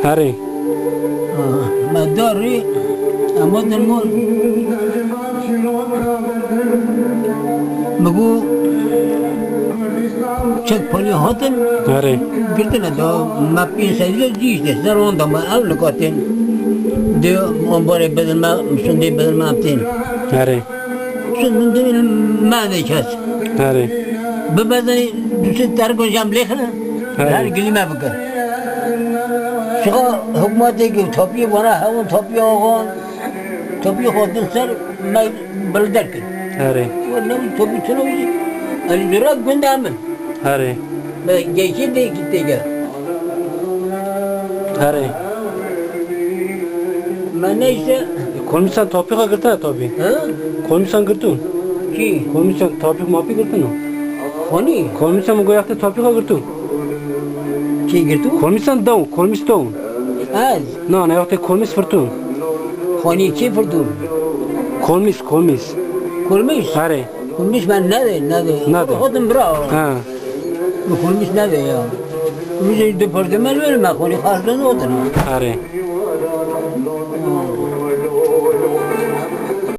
هری مداری اما درمون مگو چک پلی هاتن هری گرتن دا ما پیسایی دیشته زرون دا ما اول کاتن دیو من باره بدل ما سندی بدل ما ابتین هری سندی ما دیشت هری ببزنی دوست ترکون جام لیخنه هر گلی ما بکر شقا حکومتی که تاپی بنا همون تاپی آقان تاپی خودن سر ما بلدر کن هری و نمی تاپی چنویی علی درات گنده همون هری گیشی دیگه دیگه هری من نیسته Kolmişsan topik agırta topi. ها Kolmişsan gırtun. کی Kolmişsan topik mapi gırtun o. خونی Kolmişsan mı goyakta topik agırtun. کی گرتو Kolmişsan dav, kolmiş dav. از Na, ne yakta kolmiş fırtun. خونی چی فردو Kolmiş. کلمیش Hare. کلمیش من نده نده. خودم برا Ha. کلمیش نده یا کلمیش دو پرده من ولی من خونی خواستن نودن Hare.